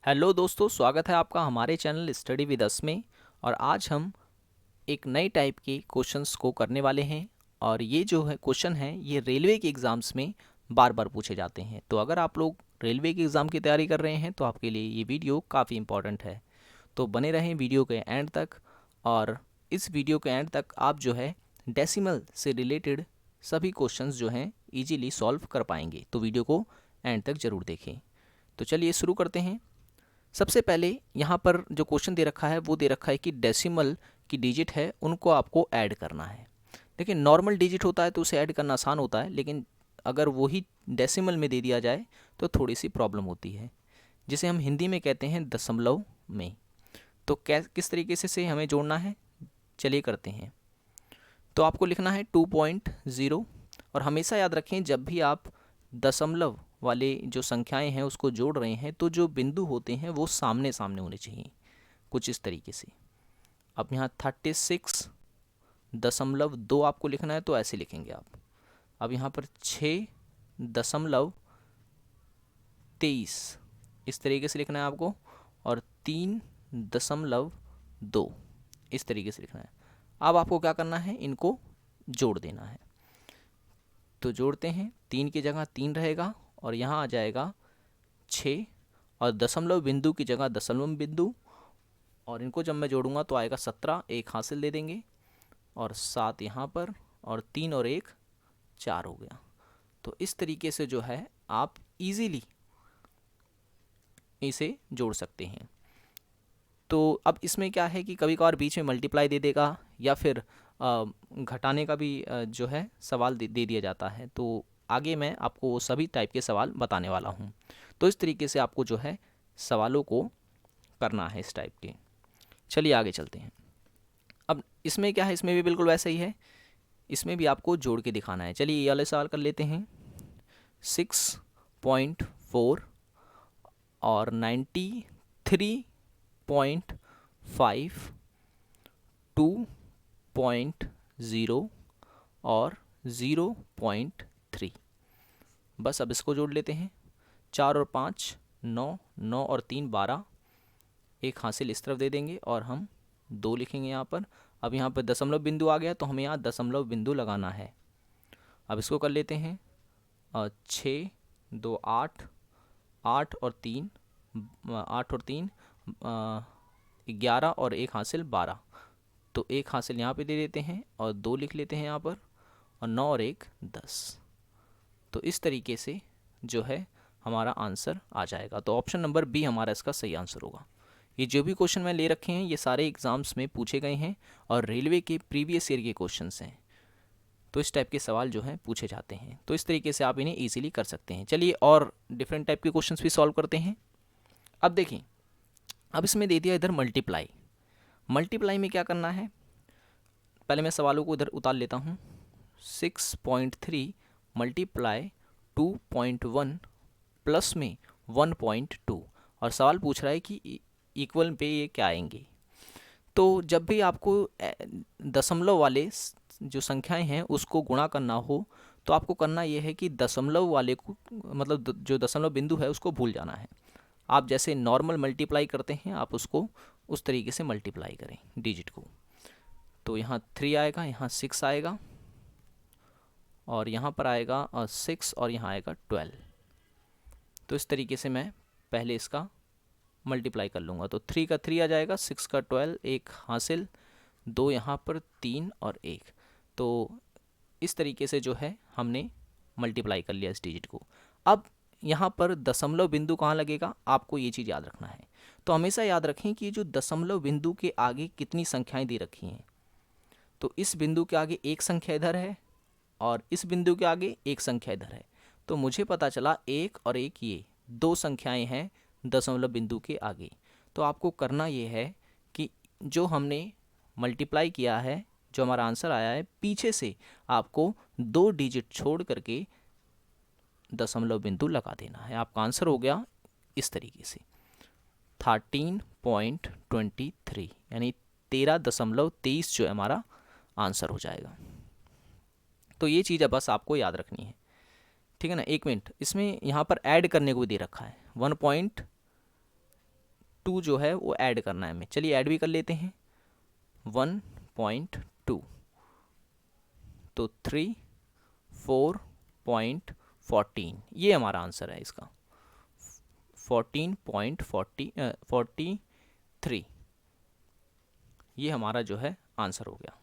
Hello दोस्तों, स्वागत है आपका हमारे चैनल स्टडी विद अस में। और आज हम एक नए टाइप के क्वेश्चंस को करने वाले हैं। और ये जो है क्वेश्चन है ये रेलवे के एग्ज़ाम्स में बार बार पूछे जाते हैं। तो अगर आप लोग रेलवे के एग्ज़ाम की तैयारी कर रहे हैं तो आपके लिए ये वीडियो काफ़ी इंपॉर्टेंट है। तो बने रहें वीडियो के एंड तक। और इस वीडियो के एंड तक आप जो है डेसिमल से रिलेटेड सभी क्वेश्चंस जो हैं इजीली सॉल्व कर पाएंगे। तो वीडियो को एंड तक ज़रूर देखें। तो चलिए शुरू करते हैं। सबसे पहले यहाँ पर जो क्वेश्चन दे रखा है वो दे रखा है कि डेसिमल की डिजिट है उनको आपको ऐड करना है। देखिए, नॉर्मल डिजिट होता है तो उसे ऐड करना आसान होता है, लेकिन अगर वही डेसिमल में दे दिया जाए तो थोड़ी सी प्रॉब्लम होती है, जिसे हम हिंदी में कहते हैं दशमलव में। तो किस तरीके से हमें जोड़ना है, चलिए करते हैं। तो आपको लिखना है 2.0। और हमेशा याद रखें, जब भी आप दशमलव वाले जो संख्याएं हैं उसको जोड़ रहे हैं तो जो बिंदु होते हैं वो सामने सामने होने चाहिए, कुछ इस तरीके से। अब यहाँ 36.2 आपको लिखना है तो ऐसे लिखेंगे आप। अब यहाँ पर 6.23 इस तरीके से लिखना है आपको। और 3.2 इस तरीके से लिखना है। अब आपको क्या करना है, इनको जोड़ देना है। तो जोड़ते हैं, 3 की जगह 3 रहेगा और यहाँ आ जाएगा 6, और दशमलव बिंदु की जगह दशमलव बिंदु, और इनको जब मैं जोड़ूंगा तो आएगा 17, एक हासिल दे देंगे, और 7 यहाँ पर, और 3 और 1 4 हो गया। तो इस तरीके से जो है आप इजीली इसे जोड़ सकते हैं। तो अब इसमें क्या है कि कभी कभार बीच में मल्टीप्लाई दे देगा, या फिर घटाने का भी जो है सवाल दे दिया जाता है। तो आगे मैं आपको वो सभी टाइप के सवाल बताने वाला हूँ। तो इस तरीके से आपको जो है सवालों को करना है इस टाइप के। चलिए आगे चलते हैं। अब इसमें क्या है, इसमें भी बिल्कुल वैसा ही है। इसमें भी आपको जोड़ के दिखाना है। चलिए ये वाले सवाल कर लेते हैं। 6.4 और 93.5, 2.0 और 0.3। बस अब इसको जोड़ लेते हैं। 4 और 5 9, 9 और 3 12, एक हासिल इस तरफ दे देंगे और हम 2 लिखेंगे यहाँ पर। अब यहाँ पर दशमलव बिंदु आ गया तो हमें यहाँ दशमलव बिंदु लगाना है। अब इसको कर लेते हैं। 6 2 8, 8 और 3 8 और 3 11 और एक हासिल 12। तो एक हासिल यहाँ पे दे देते हैं और 2 लिख लेते हैं यहाँ पर, और 9 और 1 10। तो इस तरीके से जो है हमारा आंसर आ जाएगा। तो ऑप्शन नंबर बी हमारा इसका सही आंसर होगा। ये जो भी क्वेश्चन मैं ले रखे हैं ये सारे एग्जाम्स में पूछे गए हैं और रेलवे के प्रीवियस ईयर के क्वेश्चंस हैं। तो इस टाइप के सवाल जो हैं पूछे जाते हैं। तो इस तरीके से आप इन्हें ईजिली कर सकते हैं। चलिए और डिफरेंट टाइप के क्वेश्चंस भी सॉल्व करते हैं। अब देखिए, अब इसमें दे दिया इधर मल्टीप्लाई। मल्टीप्लाई में क्या करना है, पहले मैं सवालों को इधर उतार लेता हूँ। 6.3 मल्टीप्लाई 2.1 प्लस में 1.2, और सवाल पूछ रहा है कि इक्वल पे ये क्या आएंगे। तो जब भी आपको दशमलव वाले जो संख्याएं हैं उसको गुणा करना हो तो आपको करना ये है कि दशमलव वाले को, मतलब जो दशमलव बिंदु है उसको भूल जाना है। आप जैसे नॉर्मल मल्टीप्लाई करते हैं आप उसको उस तरीके से मल्टीप्लाई करें डिजिट को। तो यहाँ 3 आएगा, यहाँ 6 आएगा, और यहाँ पर आएगा 6, और यहाँ आएगा 12। तो इस तरीके से मैं पहले इसका मल्टीप्लाई कर लूँगा। तो 3 का 3 आ जाएगा, 6 का 12, एक हासिल, 2 यहाँ पर, 3 और 1। तो इस तरीके से जो है हमने मल्टीप्लाई कर लिया इस डिजिट को। अब यहाँ पर दशमलव बिंदु कहाँ लगेगा, आपको ये चीज़ याद रखना है। तो हमेशा याद रखें कि जो दशमलव बिंदु के आगे कितनी संख्याएं दे रखी हैं। तो इस बिंदु के आगे एक संख्या इधर है और इस बिंदु के आगे एक संख्या इधर है। तो मुझे पता चला 1 और 1 ये 2 संख्याएं हैं दशमलव बिंदु के आगे। तो आपको करना ये है कि जो हमने मल्टीप्लाई किया है, जो हमारा आंसर आया है, पीछे से आपको 2 डिजिट छोड़ करके दशमलव बिंदु लगा देना है। आपका आंसर हो गया इस तरीके से 13.23, यानी 13.23 जो हमारा आंसर हो जाएगा। तो ये चीज़ बस आपको याद रखनी है, ठीक है ना। एक मिनट, इसमें यहाँ पर ऐड करने को भी दे रखा है 2 जो है वो ऐड करना है हमें। चलिए ऐड भी कर लेते हैं। 1.2 तो 3 4.14 ये हमारा आंसर है इसका। 14.43 ये हमारा जो है आंसर हो गया।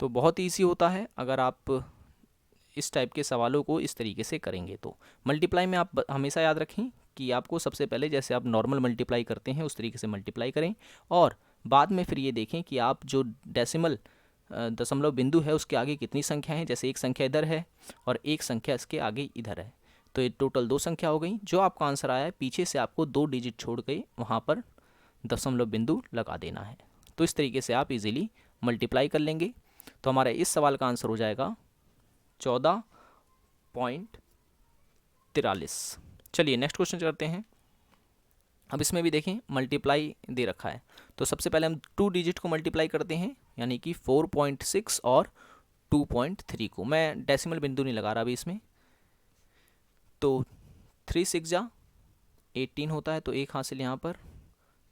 तो बहुत ईजी होता है अगर आप इस टाइप के सवालों को इस तरीके से करेंगे तो। मल्टीप्लाई में आप हमेशा याद रखें कि आपको सबसे पहले जैसे आप नॉर्मल मल्टीप्लाई करते हैं उस तरीके से मल्टीप्लाई करें, और बाद में फिर ये देखें कि आप जो डेसिमल दशमलव बिंदु है उसके आगे कितनी संख्या है। जैसे एक संख्या इधर है और एक संख्या इसके आगे इधर है, तो ये टोटल 2 संख्या हो गई। जो आपका आंसर आया है पीछे से आपको 2 डिजिट छोड़ के वहाँ पर दशमलव बिंदु लगा देना है। तो इस तरीके से आप इजीली मल्टीप्लाई कर लेंगे। तो हमारे इस सवाल का आंसर हो जाएगा 14.43। चलिए नेक्स्ट क्वेश्चन करते हैं। अब इसमें भी देखें मल्टीप्लाई दे रखा है, तो सबसे पहले हम 2 डिजिट को मल्टीप्लाई करते हैं, यानी कि 4.6 और 2.3 को। मैं डेसिमल बिंदु नहीं लगा रहा अभी इसमें। तो 3 6 जा 18 होता है, तो एक हासिल यहाँ पर,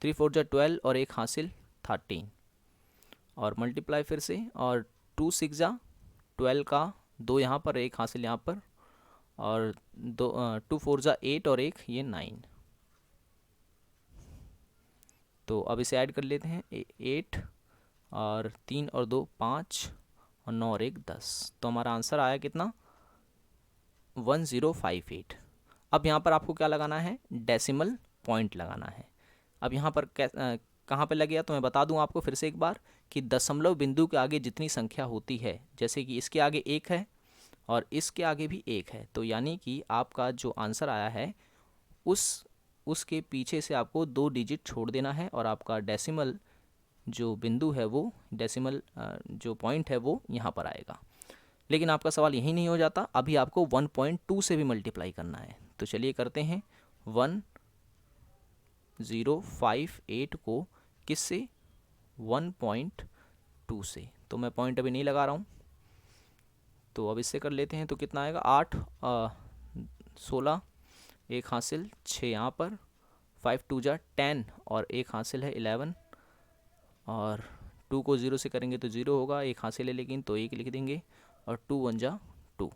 3 4 जा 12 और एक हासिल 13, और मल्टीप्लाई फिर से, और 2 6 जा 12 का 2 यहाँ पर, एक हासिल यहाँ पर, और 2 4 जा 8 और एक ये 9। तो अब इसे ऐड कर लेते हैं। 8 और 3 और 2 5 और 9 और 1 10। तो हमारा आंसर आया कितना? 1058। अब यहाँ पर आपको क्या लगाना है? डेसिमल पॉइंट लगाना है। अब यहाँ पर कहाँ पे लगेगा तो मैं बता दूँ आपको फिर से एक बार कि दशमलव बिंदु के आगे जितनी संख्या होती है, जैसे कि इसके आगे 1 है और इसके आगे भी 1 है, तो यानी कि आपका जो आंसर आया है उसके पीछे से आपको 2 डिजिट छोड़ देना है, और आपका डेसिमल जो बिंदु है वो डेसिमल जो पॉइंट है वो यहाँ पर आएगा। लेकिन आपका सवाल यही नहीं हो जाता, अभी आपको 1.2 से भी मल्टीप्लाई करना है। तो चलिए करते हैं। 1058 को किससे? 1.2 से। तो मैं पॉइंट अभी नहीं लगा रहा हूँ, तो अब इससे कर लेते हैं। तो कितना आएगा? 8 16, एक हासिल 6 यहाँ पर, 5 2 जा 10 और एक हासिल है 11, और 2 को 0 से करेंगे तो 0 होगा, एक हासिल है लेकिन, तो 1 लिख देंगे, और 2 1 जा 2,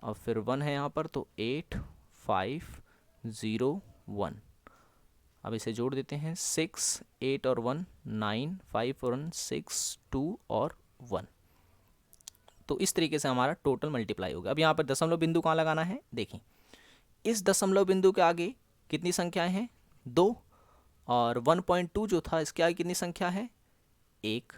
और फिर 1 है यहाँ पर, तो 8 5 0 1। अब इसे जोड़ देते हैं। 6 8 और 1 9, 5 और 1 6 2 और 1। तो इस तरीके से हमारा टोटल मल्टीप्लाई होगा। अब यहाँ पर दशमलव बिंदु कहाँ लगाना है? देखें, इस दशमलव बिंदु के आगे कितनी संख्याएं हैं? 2, और 1.2 जो था इसके आगे कितनी संख्या है? 1।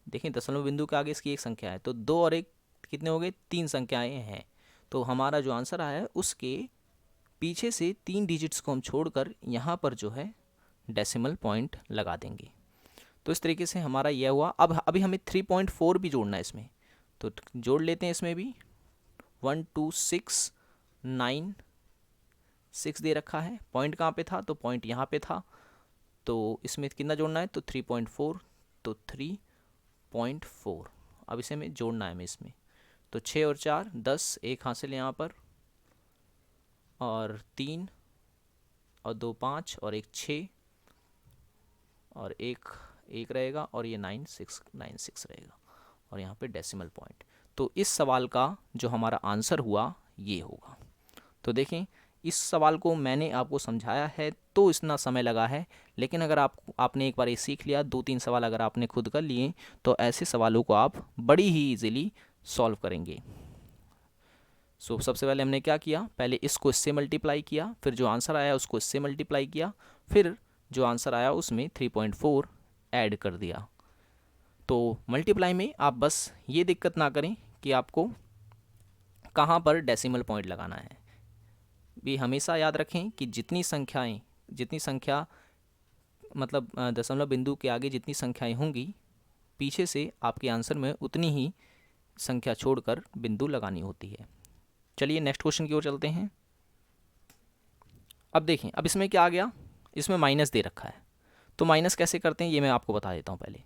देखें दशमलव बिंदु के आगे इसकी एक संख्या है, तो 2 और 1 कितने हो गए? 3 संख्याएं हैं। तो हमारा जो आंसर आया है उसके पीछे से 3 डिजिट्स को हम छोड़कर यहाँ पर जो है डेसिमल पॉइंट लगा देंगे। तो इस तरीके से हमारा यह हुआ। अब अभी हमें 3.4 भी जोड़ना है इसमें, तो जोड़ लेते हैं इसमें भी। 1 2 6 9 6 दे रखा है। पॉइंट कहाँ पे था? तो पॉइंट यहाँ पे था। तो इसमें कितना जोड़ना है? तो 3.4, तो 3.4। अब इसे हमें जोड़ना है हमें इसमें। तो 6 और 4 10, एक हासिल यहाँ पर, और 3 और 2 5 और एक 6, और एक रहेगा, और ये 9 6 रहेगा, और यहाँ पे डेसिमल पॉइंट। तो इस सवाल का जो हमारा आंसर हुआ ये होगा। तो देखें, इस सवाल को मैंने आपको समझाया है तो इतना समय लगा है, लेकिन अगर आपने एक बार ये सीख लिया, 2-3 सवाल अगर आपने खुद कर लिए, तो ऐसे सवालों को आप बड़ी ही इजीली सॉल्व करेंगे। सो सबसे पहले हमने क्या किया? पहले इसको इससे मल्टीप्लाई किया, फिर जो आंसर आया उसको इससे मल्टीप्लाई किया, फिर जो आंसर आया उसमें 3.4 ऐड कर दिया। तो मल्टीप्लाई में आप बस ये दिक्कत ना करें कि आपको कहाँ पर डेसिमल पॉइंट लगाना है। भी हमेशा याद रखें कि जितनी संख्या मतलब दशमलव बिंदु के आगे जितनी संख्याएं होंगी, पीछे से आपके आंसर में उतनी ही संख्या छोड़कर बिंदु लगानी होती है। चलिए नेक्स्ट क्वेश्चन की ओर चलते हैं। अब देखें, अब इसमें क्या आ गया? इसमें माइनस दे रखा है, तो माइनस कैसे करते हैं ये मैं आपको बता देता हूँ। पहले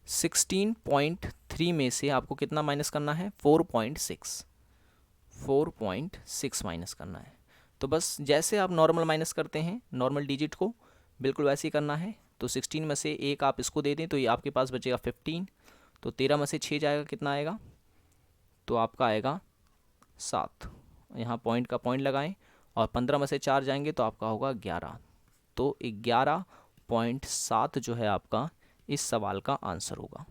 16.3 में से आपको कितना माइनस करना है? 4.6 माइनस करना है। तो बस जैसे आप नॉर्मल माइनस करते हैं नॉर्मल डिजिट को, बिल्कुल वैसे ही करना है। तो 16 में से एक आप इसको दे दें तो ये आपके पास बचेगा 15। तो 13 में से 6 जाएगा, कितना आएगा? तो आपका आएगा 7। यहाँ पॉइंट का पॉइंट लगाएं, और 15 में से 4 जाएंगे तो आपका होगा 11। तो 11.7 जो है आपका इस सवाल का आंसर होगा।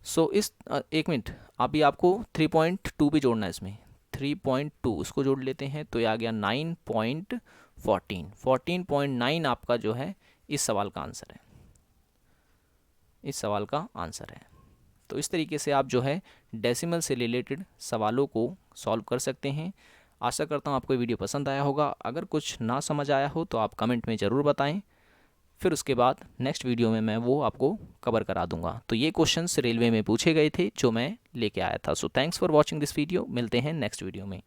सो इस एक मिनट, अभी आपको 3.2 भी जोड़ना है इसमें। 3.2 उसको जोड़ लेते हैं तो ये आ गया 9.14। 14.9 आपका जो है इस सवाल का आंसर है, इस सवाल का आंसर है। तो इस तरीके से आप जो है डेसिमल से रिलेटेड सवालों को सॉल्व कर सकते हैं। आशा करता हूँ आपको ये वीडियो पसंद आया होगा। अगर कुछ ना समझ आया हो तो आप कमेंट में ज़रूर बताएं, फिर उसके बाद नेक्स्ट वीडियो में मैं वो आपको कवर करा दूंगा। तो ये क्वेश्चंस रेलवे में पूछे गए थे जो मैं लेके आया था। So thanks for watching this video. मिलते हैं नेक्स्ट वीडियो में।